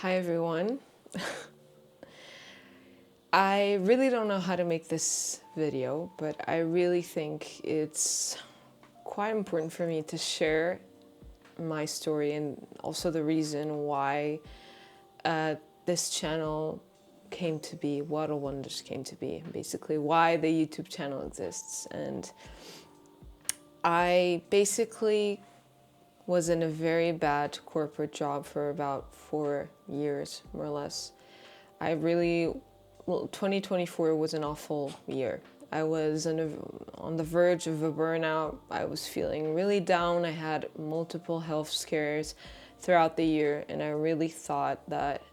Hi everyone. I really don't know how to make this video, but I really think it's quite important for me to share my story and also the reason why this channel came to be, Waddle Wonders came to be, basically why the YouTube channel exists. And I basically was in a very bad corporate job for about 4 years, more or less. 2024 was an awful year. I was on the verge of a burnout. I was feeling really down. I had multiple health scares throughout the year, and I really thought that,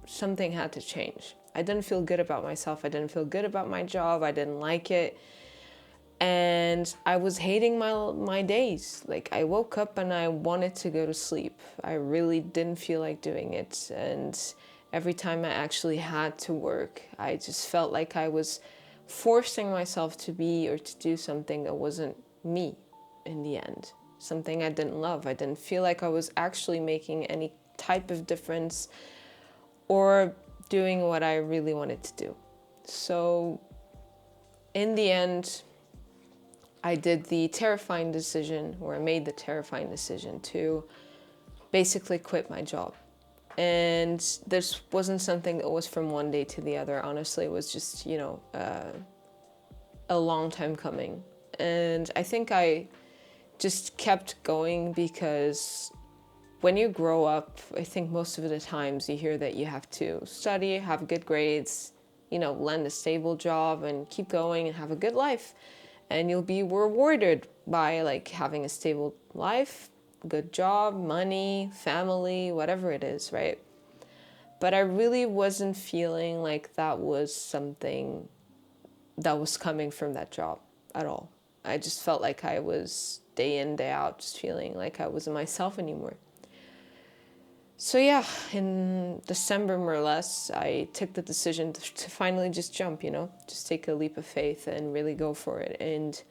something had to change. I didn't feel good about myself. I didn't feel good about my job. I didn't like it. And I was hating my days. Like, I woke up and I wanted to go to sleep. I really didn't feel like doing it. And every time I actually had to work, I just felt like I was forcing myself to be or to do something that wasn't me in the end. Something I didn't love. I didn't feel like I was actually making any type of difference or doing what I really wanted to do. So in the end, I did the terrifying decision, or I made the terrifying decision to basically quit my job. And this wasn't something that was from one day to the other. Honestly, it was just, a long time coming. And I think I just kept going because when you grow up, I think most of the times you hear that you have to study, have good grades, land a stable job and keep going and have a good life. And you'll be rewarded by having a stable life, good job, money, family, whatever it is, right? But I really wasn't feeling like that was something that was coming from that job at all. I just felt like I was day in, day out, just feeling like I wasn't myself anymore. So yeah, in December, more or less, I took the decision to finally just jump, just take a leap of faith and really go for it and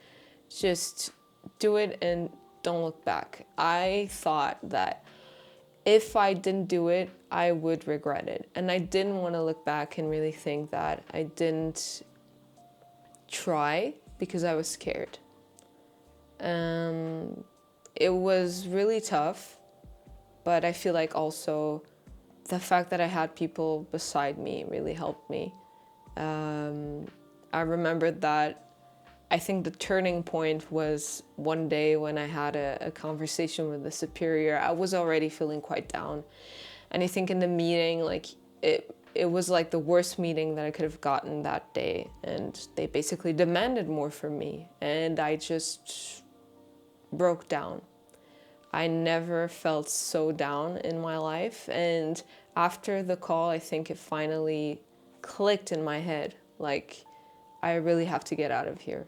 just do it and don't look back. I thought that if I didn't do it, I would regret it. And I didn't want to look back and really think that I didn't try because I was scared. It was really tough. But I feel like also the fact that I had people beside me really helped me. I remembered that I think the turning point was one day when I had a conversation with the superior. I was already feeling quite down. And I think in the meeting, it was like the worst meeting that I could have gotten that day. And they basically demanded more from me. And I just broke down. I never felt so down in my life. And after the call, I think it finally clicked in my head. Like, I really have to get out of here.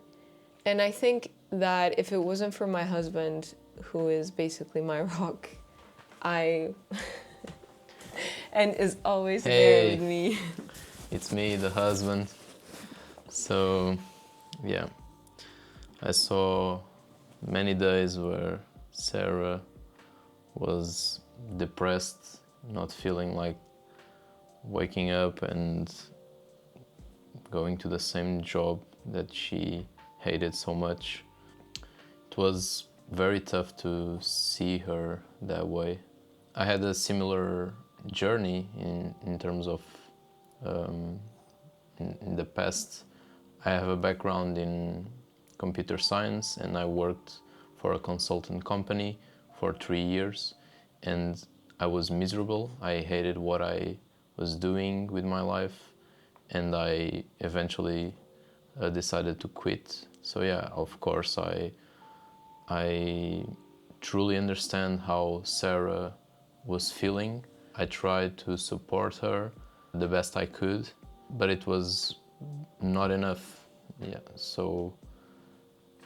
And I think that if it wasn't for my husband, who is basically my rock, and is always there with me. It's me, the husband. So, yeah. I saw many days where Sara was depressed, not feeling like waking up and going to the same job that she hated so much. It was very tough to see her that way. I had a similar journey in terms of in the past. I have a background in computer science and I worked for a consultant company for 3 years and I was miserable. I hated what I was doing with my life and I eventually decided to quit. So yeah, of course I truly understand how Sara was feeling. I tried to support her the best I could, but it was not enough. Yeah, so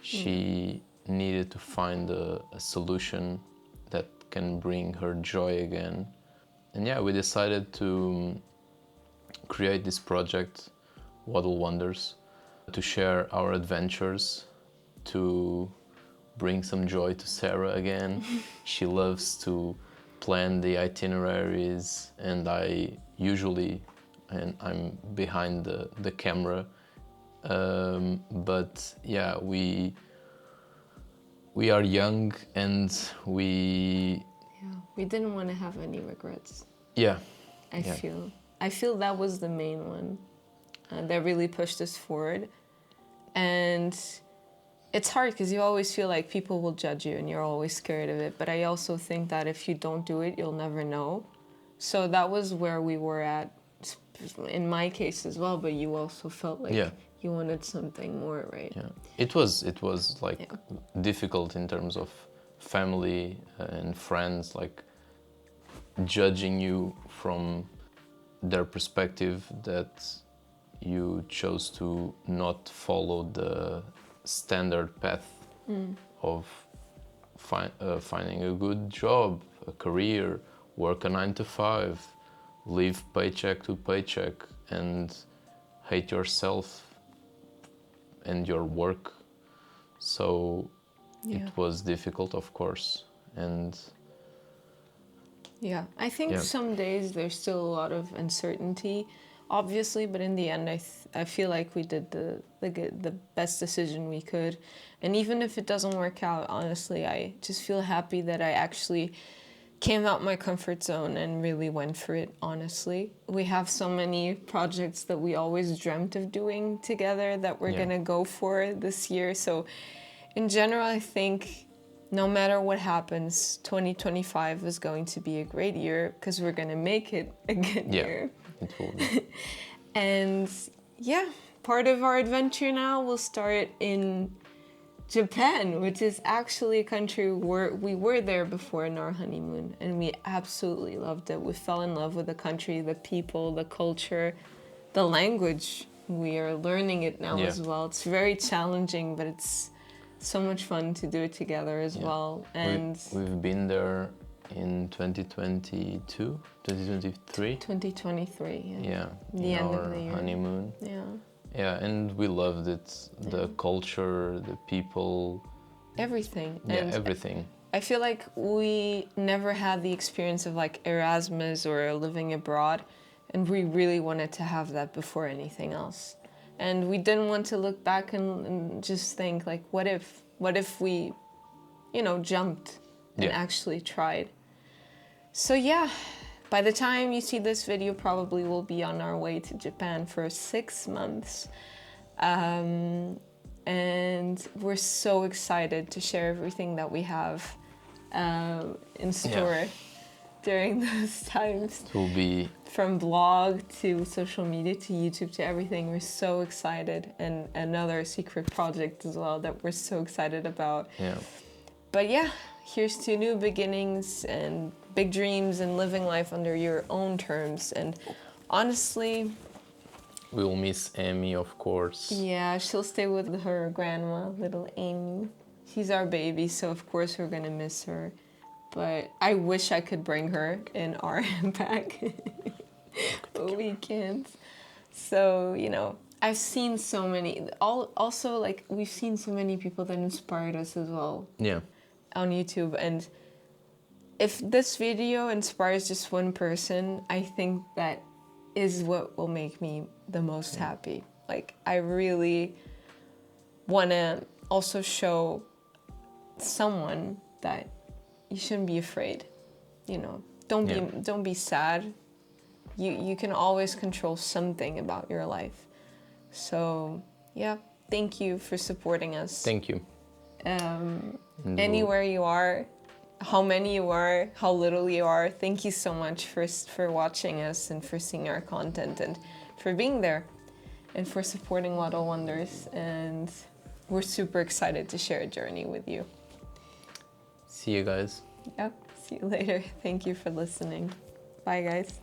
she needed to find a solution that can bring her joy again. And yeah, we decided to create this project, Waddle Wonders, to share our adventures, to bring some joy to Sara again. She loves to plan the itineraries, and I'm behind the camera. But yeah, we are young, and we didn't want to have any regrets. yeah I feel that was the main one that really pushed us forward. And it's hard because you always feel like people will judge you and you're always scared of it. But I also think that if you don't do it, you'll never know. So that was where we were at in my case as well. But you also felt like you wanted something more, right? Yeah, it was like difficult in terms of family and friends, like judging you from their perspective that you chose to not follow the standard path of finding a good job, a career, work a 9 to 5, live paycheck to paycheck, and hate yourself and your work. So it was difficult, of course, and I think some days there's still a lot of uncertainty, obviously, but in the end, I feel like we did the best decision we could. And even if it doesn't work out, honestly, I just feel happy that I actually came out my comfort zone and really went for it, honestly. We have so many projects that we always dreamt of doing together that we're gonna go for this year. So in general, I think no matter what happens, 2025 is going to be a great year because we're going to make it a good year. It will be. And part of our adventure now will start in Japan, which is actually a country where we were there before in our honeymoon, and we absolutely loved it. We fell in love with the country, the people, the culture, the language. We are learning it now as well. It's very challenging, but it's so much fun to do it together as well. And we've been there in 2022, 2023. 2023, the end of the year. Honeymoon. And we loved it. The culture, the people, everything. Everything. I feel like we never had the experience of like Erasmus or living abroad, and we really wanted to have that before anything else. And we didn't want to look back and just think like, what if we, jumped and actually tried. So by the time you see this video, probably we'll be on our way to Japan for 6 months. And we're so excited to share everything that we have in store during those times. It will be from blog to social media to YouTube to everything. We're so excited, and another secret project as well that we're so excited about. But here's to new beginnings and big dreams and living life under your own terms. And honestly, we will miss Amy, of course. Yeah, she'll stay with her grandma, little Amy. She's our baby, so of course we're gonna miss her. But I wish I could bring her in our back, but we can't. So, I've seen so many, also like we've seen so many people that inspired us as well. On YouTube. And if this video inspires just one person, I think that is what will make me the most happy. Like, I really want to also show someone that you shouldn't be afraid. Don't be sad. You can always control something about your life. So thank you for supporting us. Thank you. Anywhere you are, how many you are, how little you are, thank you so much for watching us and for seeing our content and for being there and for supporting Waddle Wonders. And we're super excited to share a journey with you. See you guys. See you later. Thank you for listening. Bye, guys.